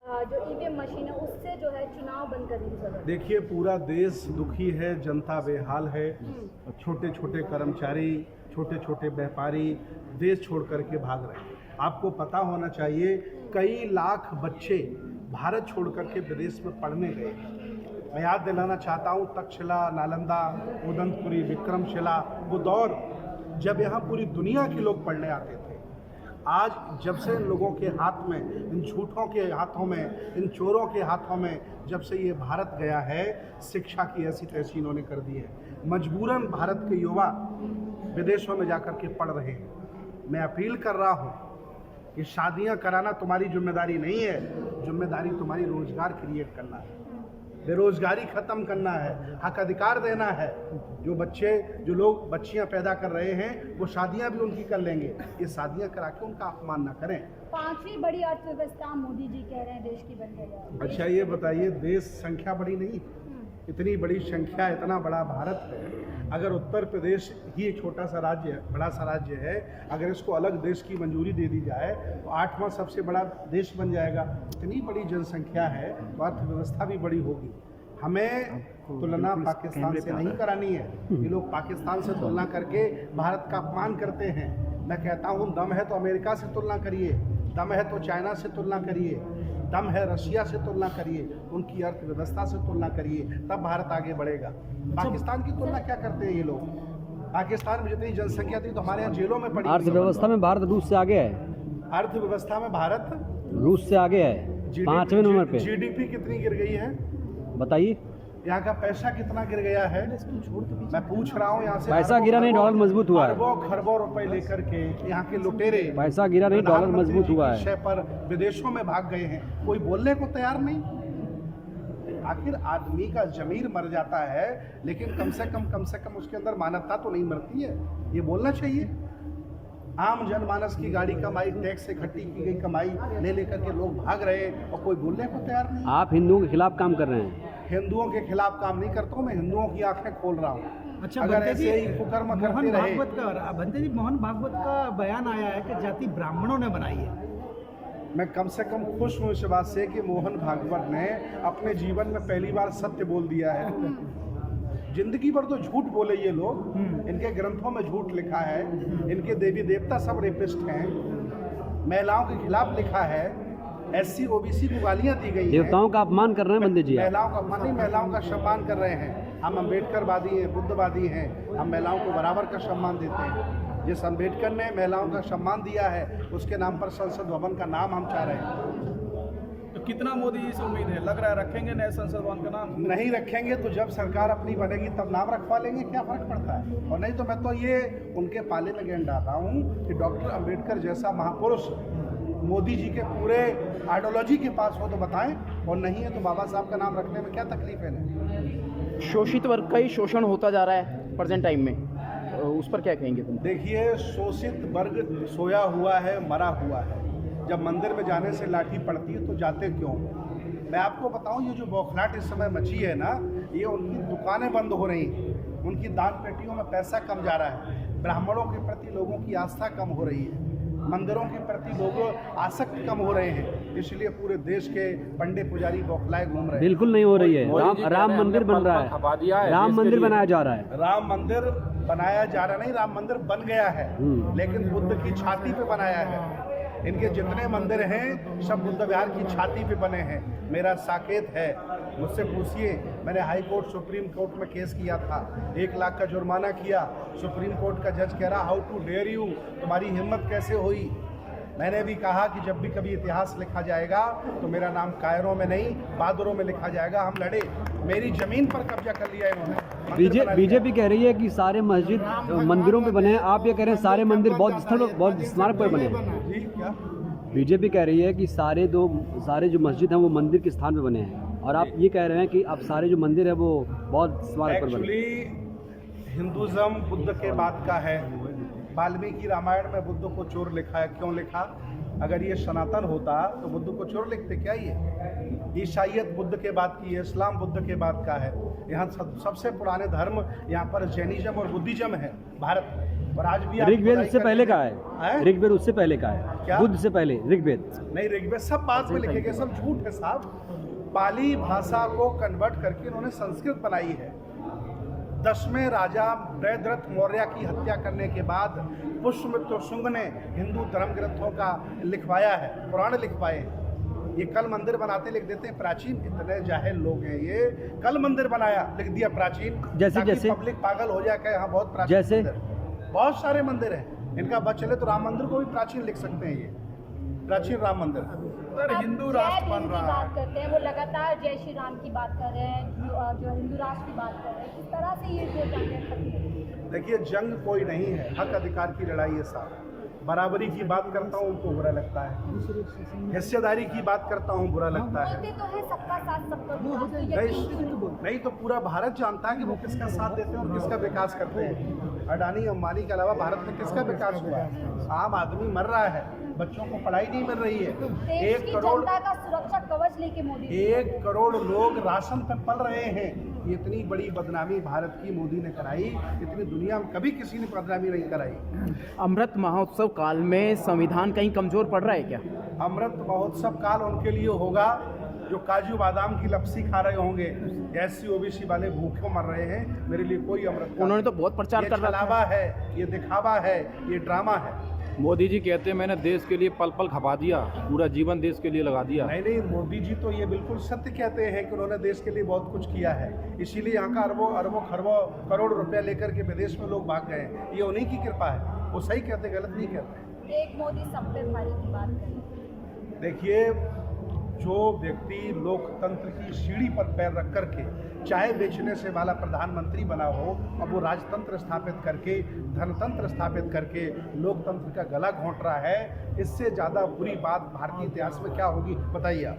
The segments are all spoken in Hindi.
जो ईवीएम मशीन है उससे जो है चुनाव बंद करने की जरूरत है। देखिए, पूरा देश दुखी है, जनता बेहाल है। छोटे छोटे कर्मचारी, छोटे छोटे व्यापारी देश छोड़ करके भाग रहे हैं। आपको पता होना चाहिए, कई लाख बच्चे भारत छोड़ करके विदेश में पढ़ने गए। मैं याद दिलाना चाहता हूँ, तक्षशिला, नालंदा, उदंतपुरी, विक्रमशिला, वो दौर जब यहाँ पूरी दुनिया के लोग पढ़ने आते थे। आज जब से इन लोगों के हाथ में, इन झूठों के हाथों में, इन चोरों के हाथों में जब से ये भारत गया है, शिक्षा की ऐसी तैसी इन्होंने कर दी है। मजबूरन भारत के युवा विदेशों में जाकर के पढ़ रहे हैं। मैं अपील कर रहा हूँ कि शादियाँ कराना तुम्हारी जिम्मेदारी नहीं है, जिम्मेदारी तुम्हारी रोजगार क्रिएट करना है, बेरोजगारी खत्म करना है, हक अधिकार देना है। जो लोग बच्चियां पैदा कर रहे हैं वो शादियां भी उनकी कर लेंगे। ये शादियां करा के उनका अपमान ना करें। 5वीं बड़ी अर्थव्यवस्था मोदी जी कह रहे हैं देश की बन गई। अच्छा, ये बताइए, देश संख्या बड़ी नहीं, इतनी बड़ी संख्या, इतना बड़ा भारत है। अगर उत्तर प्रदेश ही एक छोटा सा राज्य है, बड़ा सा राज्य है, अगर इसको अलग देश की मंजूरी दे दी जाए तो 8वां सबसे बड़ा देश बन जाएगा। इतनी बड़ी जनसंख्या है तो अर्थव्यवस्था भी बड़ी होगी। हमें तुलना पाकिस्तान से नहीं करानी है। ये लोग पाकिस्तान से तुलना करके भारत का अपमान करते हैं। मैं कहता हूँ, दम है तो अमेरिका से तुलना करिए, दम है तो चाइना से तुलना करिए, दम है रशिया से तुलना करिए, उनकी अर्थव्यवस्था से तुलना करिए, तब भारत आगे बढ़ेगा। पाकिस्तान की तुलना क्या करते हैं ये लोग? पाकिस्तान में जितनी जनसंख्या थी तो हमारे यहाँ जेलों में पड़ी। अर्थव्यवस्था में भारत रूस से आगे है। अर्थव्यवस्था में भारत रूस से आगे है, 5वें नंबर पे। जीडीपी कितनी गिर गई है बताइए, यहाँ का पैसा कितना गिर गया है? मैं पूछ रहा हूँ यहाँ से। पैसा गिरा नहीं, डॉलर मजबूत हुआ है। अरबों खरबों रुपए लेकर के यहाँ के लुटेरे, पैसा गिरा नहीं, डॉलर मजबूत हुआ है। विषय पर विदेशों में भाग गए हैं, कोई बोलने को तैयार नहीं। आखिर आदमी का जमीर मर जाता है, लेकिन कम से कम उसके अंदर मानवता तो नहीं मरती है। ये बोलना चाहिए। आम जनमानस की गाड़ी कमाई, टैक्स से इकट्ठी की गई कमाई ले लेकर के लोग भाग रहे हैं और कोई बोलने को तैयार नहीं। आप हिंदुओं के खिलाफ काम कर रहे हैं। हिंदुओं के खिलाफ काम नहीं करता हूँ, मैं हिंदुओं की आंखें खोल रहा हूँ। अच्छा, अगर ऐसे ही कुकर्म करते रहे। भंते जी, मोहन भागवत का बयान आया है कि जाति ब्राह्मणों ने बनाई है। मैं कम से कम खुश हूँ इस बात से कि मोहन भागवत ने अपने जीवन में पहली बार सत्य बोल दिया है। जिंदगी भर तो झूठ बोले ये लोग, इनके ग्रंथों में झूठ लिखा है, इनके देवी देवता सब रेपिस्ट हैं, महिलाओं के खिलाफ लिखा है, SC OBC को गालियाँ दी गई हैं। देवताओं का अपमान कर रहे हैं बंदे जी। महिलाओं का अपमान नहीं, महिलाओं का सम्मान कर रहे हैं। हम अम्बेडकरवादी हैं, बुद्धवादी हैं, हम महिलाओं को बराबर का सम्मान देते हैं। जिस अम्बेडकर ने महिलाओं का सम्मान दिया है, उसके नाम पर संसद भवन का नाम हम चाह रहे हैं। तो कितना मोदी जी से उम्मीद है? लग रहा है रखेंगे नए संसद भवन का नाम? नहीं रखेंगे तो जब सरकार अपनी बनेगी तब नाम रखवा लेंगे, क्या फर्क पड़ता है। और नहीं तो मैं तो ये उनके पाले में गेंद डालता हूँ कि डॉक्टर अम्बेडकर जैसा महापुरुष मोदी जी के पूरे आइडियोलॉजी के पास हो तो बताएं, और नहीं है तो बाबा साहब का नाम रखने में क्या तकलीफ है ना। शोषित वर्ग का ही शोषण होता जा रहा है प्रेजेंट टाइम में, उस पर क्या कहेंगे तुम? देखिए, शोषित वर्ग सोया हुआ है, मरा हुआ है। जब मंदिर में जाने से लाठी पड़ती है तो जाते क्यों? मैं आपको बताऊं, ये जो बौखलाहट इस समय मची है ना, ये उनकी दुकानें बंद हो रही हैं, उनकी दान पेटियों में पैसा कम जा रहा है, ब्राह्मणों के प्रति लोगों की आस्था कम हो रही है, मंदिरों के प्रति लोग आसक्त कम हो रहे हैं, इसलिए पूरे देश के पंडे पुजारी बौखलाए घूम रहे हैं। बिल्कुल नहीं हो रही है। राम मंदिर बन रहा है, राम मंदिर बनाया जा रहा है। राम मंदिर बनाया जा रहा नहीं, राम मंदिर बन गया है, लेकिन बुद्ध की छाती पे बनाया है। इनके जितने मंदिर हैं सब बुद्ध विहार की छाती पे बने हैं। मेरा साकेत है, मुझसे पूछिए, मैंने हाई कोर्ट सुप्रीम कोर्ट में केस किया था, 1 लाख का जुर्माना किया। सुप्रीम कोर्ट का जज कह रहा, हाउ टू डेयर यू, तुम्हारी हिम्मत कैसे हुई। मैंने भी कहा कि जब भी कभी इतिहास लिखा जाएगा तो मेरा नाम कायरों में नहीं, बहादुरों में लिखा जाएगा। हम लड़े, मेरी जमीन पर कब्जा कर लिया इन्होंने। बीजेपी कह रही है कि सारे मस्जिद मंदिरों पे बने हैं, आप ये कह रहे हैं सारे मंदिर बौद्ध स्थल, बौद्ध स्मारक पर बने हैं। जी क्या? बीजेपी कह रही है कि सारे जो मस्जिद हैं वो मंदिर के स्थान पे बने हैं, और आप ये कह रहे हैं कि अब सारे जो मंदिर है वो बौद्ध स्मारक पर बने। एक्चुअली हिंदुज़म बुद्ध के बाद का है। वाल्मीकि रामायण में बुद्ध को चोर लिखा है, क्यों लिखा? अगर ये सनातन होता तो बुद्ध को चोर लिखते क्या? ये ईसाइयत बुद्ध के बाद की है, इस्लाम बुद्ध के बाद का है। यहाँ सबसे पुराने धर्म यहाँ पर जैनिज्म और बुद्धिज्म है भारत में। और आज भी आप ऋग्वेद खुदाई उससे करते पहले का हैं? है, ऋग्वेद उससे पहले का है, क्या? बुद्ध से पहले ऋग्वेद। नहीं, ऋग्वेद सब बाद में लिखे गए, सब झूठ है साहब। पाली भाषा को कन्वर्ट करके इन्होंने संस्कृत बनाई है। 10वें राजा जयद्रथ मौर्य की हत्या करने के बाद पुष्यमित्र शुंग ने हिंदू धर्म ग्रंथों का लिखवाया है, पुराण लिखवाए हैं। ये कल मंदिर बनाते लिख देते हैं प्राचीन। इतने जाहिल लोग हैं, ये कल मंदिर बनाया लिख दिया प्राचीन, जैसे पब्लिक पागल हो जाए कि यहाँ बहुत प्राचीन जैसे? मंदिर। बहुत सारे मंदिर हैं, इनका बच चले तो राम मंदिर को भी प्राचीन लिख सकते हैं। ये प्राचीन राम मंदिर। सर अब हिंदू जय राष्ट्र भीम बन की रहा बात है। करते हैं, वो लगातार जय श्री राम की बात कर रहे हैं, जो हिंदू राष्ट्र की बात कर रहे हैं, किस तरह से ये जो जंग है खत्म होगी? देखिए, जंग कोई नहीं है, हक अधिकार की लड़ाई है साहब। बराबरी की बात करता हूँ उनको बुरा लगता है, हिस्सेदारी की बात करता हूँ बुरा लगता है। बोलते तो है सबका साथ सबका विकास, तो यकीन क्यों नहीं बोलते? नहीं तो पूरा भारत जानता है कि वो किसका साथ देते हैं और किसका विकास करते हैं। अडानी अंबानी के अलावा भारत में किसका विकास हुआ है? आम आदमी मर रहा है, बच्चों को पढ़ाई नहीं मिल रही है। देश 1 की करोड़ जनता का सुरक्षा कवच लेके मोदी जी 1 करोड़ लोग राशन पे पल रहे हैं। इतनी बड़ी बदनामी भारत की मोदी ने कराई, इतनी दुनिया में कभी किसी ने बदनामी नहीं कराई। अमृत महोत्सव काल में संविधान कहीं कमजोर पड़ रहा है क्या? अमृत महोत्सव काल उनके लिए होगा जो काजू बादाम की लपसी खा रहे होंगे, एससी ओबीसी वाले भूखे मर रहे हैं। मेरे लिए कोई अमृत काल उन्होंने तो बहुत प्रचार ये कर रहा छलावा है, ये दिखावा है, ये ड्रामा है। मोदी जी कहते हैं मैंने देश के लिए पल पल खपा दिया, पूरा जीवन देश के लिए लगा दिया। नहीं, मोदी जी तो ये बिल्कुल सत्य कहते हैं कि उन्होंने देश के लिए बहुत कुछ किया है, इसीलिए यहाँ का अरबों अरबों खरबों करोड़ रुपया लेकर के विदेश में लोग भाग गए हैं। ये उन्हीं की कृपा है, वो सही कहते, गलत नहीं कहते। एक मोदी सब पे भारी की बात करें। देखिए, जो व्यक्ति लोकतंत्र की सीढ़ी पर पैर रख करके चाय बेचने से वाला प्रधानमंत्री बना हो, अब वो राजतंत्र स्थापित करके, धनतंत्र स्थापित करके लोकतंत्र का गला घोंट रहा है, इससे ज़्यादा बुरी बात भारतीय इतिहास में क्या होगी बताइए आप।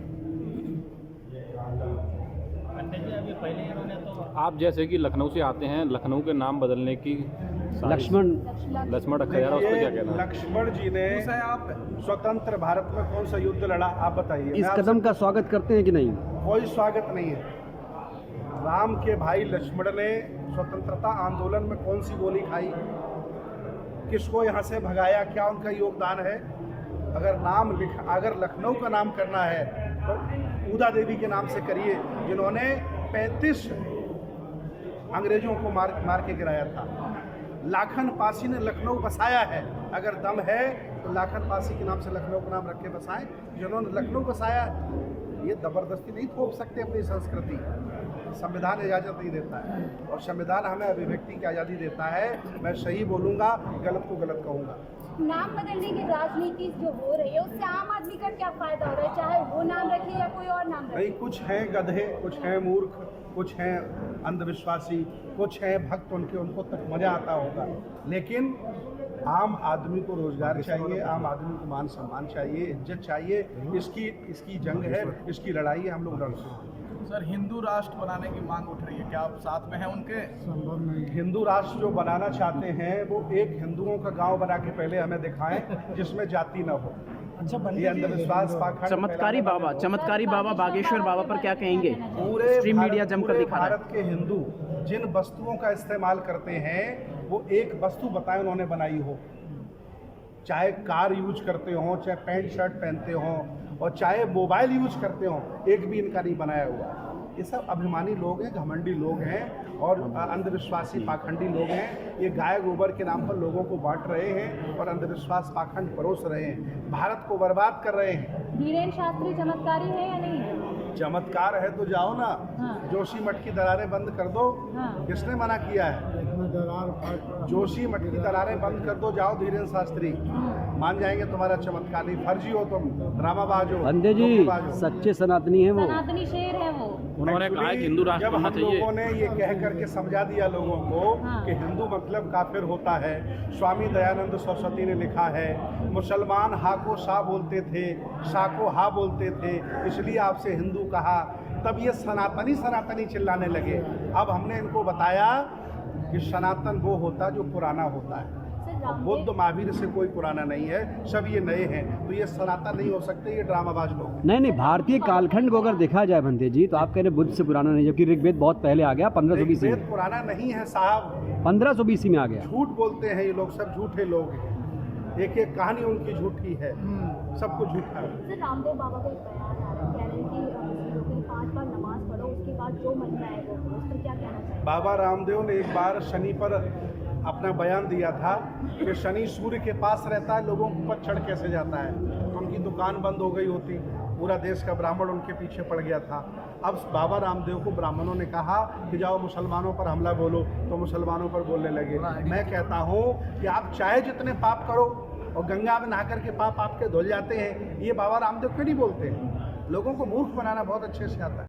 आप जैसे कि लखनऊ से आते हैं, लखनऊ के नाम बदलने की लक्ष्मण लक्ष्मण रखा जा रहा है, उस पर क्या देखिए, कहना है? लक्ष्मण जी ने आप स्वतंत्र भारत में कौन सा युद्ध लड़ा, आप बताइए। इस मैं आपसे- कदम का स्वागत करते हैं कि नहीं? कोई स्वागत नहीं है। राम के भाई लक्ष्मण ने स्वतंत्रता आंदोलन में कौन सी गोली खाई, किसको यहाँ से भगाया, क्या उनका योगदान है? अगर लखनऊ का नाम करना है तो ऊदा देवी के नाम से करिए, जिन्होंने 35 अंग्रेजों को मार के गिराया था। लाखन पासी ने लखनऊ बसाया है, अगर दम है तो लाखन पासी के नाम से लखनऊ का नाम रख के बसाएं, जिन्होंने लखनऊ बसाया। ये ज़बरदस्ती नहीं थोप सकते अपनी संस्कृति, संविधान इजाज़त नहीं देता है, और संविधान हमें अभिव्यक्ति की आज़ादी देता है। मैं सही बोलूँगा, गलत को गलत कहूँगा। नाम बदलने की राजनीति जो हो रही है उससे आम आदमी का क्या फायदा हो रहा है, चाहे वो नाम रखे या कोई और नाम रखे? नहीं, कुछ हैं गधे, कुछ हैं मूर्ख, कुछ हैं अंधविश्वासी, कुछ हैं भक्त, उनको तक मज़ा आता होगा, लेकिन आम आदमी को रोजगार चाहिए, आम आदमी को मान सम्मान चाहिए, इज्जत चाहिए। इसकी जंग है, इसकी लड़ाई है, हम लोग लड़ते हैं। सर हिंदू राष्ट्र बनाने की मांग उठ रही है, क्या आप साथ में हैं उनके? संभव नहीं। हिंदू राष्ट्र जो बनाना चाहते हैं वो एक हिंदुओं का गांव बना के पहले हमें दिखाएं जिसमें जाति न हो। ये अंधविश्वास पाखंड चमत्कारी बाबा बागेश्वर बाबा पर क्या कहेंगे? पूरे स्ट्रीम मीडिया जमकर पूरे दिखा रहा है। भारत के हिंदू जिन वस्तुओं का इस्तेमाल करते हैं वो एक वस्तु बताएं उन्होंने बनाई हो, चाहे कार यूज करते हो, चाहे पैंट शर्ट पहनते हो, और चाहे मोबाइल यूज करते हो, एक भी इनका नहीं बनाया हुआ। ये सब अभिमानी लोग हैं, घमंडी लोग हैं और अंधविश्वासी पाखंडी लोग हैं। ये गाय गोबर के नाम पर लोगों को बांट रहे हैं और अंधविश्वास पाखंड परोस रहे हैं, भारत को बर्बाद कर रहे हैं। धीरेन्द्र शास्त्री चमत्कारी है या नहीं? चमत्कार है तो जाओ ना, हाँ। जोशी मठ की दरारें बंद कर दो। हाँ। किसने मना किया है? जोशी मठ की दरारें बंद कर दो, जाओ धीरेन्द्र शास्त्री, मान जाएंगे तुम्हारा चमत्कार। नहीं फर्जी हो तुम, ड्रामाबाज हो, बंदे जी धोखेबाज हो। सच्चे सनातनी हैं वो। सनातनी शेर है वो। उन्होंने कहा है कि हिंदू राष्ट्र जब बनना हम चाहिए। लोगों ने ये कह करके समझा दिया लोगों को हाँ। कि हिंदू मतलब काफिर होता है। स्वामी दयानंद सरस्वती ने लिखा है, मुसलमान हा को सा बोलते थे, सा को हा बोलते थे, इसलिए आपसे हिंदू कहा। तब ये सनातनी चिल्लाने लगे। अब हमने इनको बताया कि सनातन वो होता जो पुराना होता है, बुद्ध महावीर से कोई पुराना नहीं है, सब ये नए हैं। तो ये सनातन नहीं हो सकते, ये ड्रामाबाज लोग। नहीं, भारतीय कालखंड को अगर देखा जाए बंदे जी, तो आप कह रहे बुद्ध से पुराना नहीं, जबकि ऋग्वेद बहुत पहले आ गया 1520 ऋग्वेद पुराना नहीं है साहब, 1500 BC में आ गया। झूठ बोलते हैं ये लोग, सब झूठे लोग हैं। एक एक कहानी उनकी झूठी है, सब कुछ झूठा है। सर रामदेव बाबा का एक बयान आ रहा है, कह रहे हैं कि मुस्लिमों के 5 बार नमाज पढ़ो, उसके बाद जो मन में आए वो करो। उस पर क्या कहना चाहिए? बाबा रामदेव ने एक बार शनि पर अपना बयान दिया था कि शनि सूर्य के पास रहता है, लोगों के ऊपर चढ़ कैसे जाता है। तो उनकी दुकान बंद हो गई होती, पूरा देश का ब्राह्मण उनके पीछे पड़ गया था। अब बाबा रामदेव को ब्राह्मणों ने कहा कि जाओ मुसलमानों पर हमला बोलो, तो मुसलमानों पर बोलने लगे। मैं कहता हूँ कि आप चाहे जितने पाप करो और गंगा में नहा करके पाप आपके धुल जाते हैं, ये बाबा रामदेव क्यों नहीं बोलते? लोगों को मूर्ख बनाना बहुत अच्छे से आता है।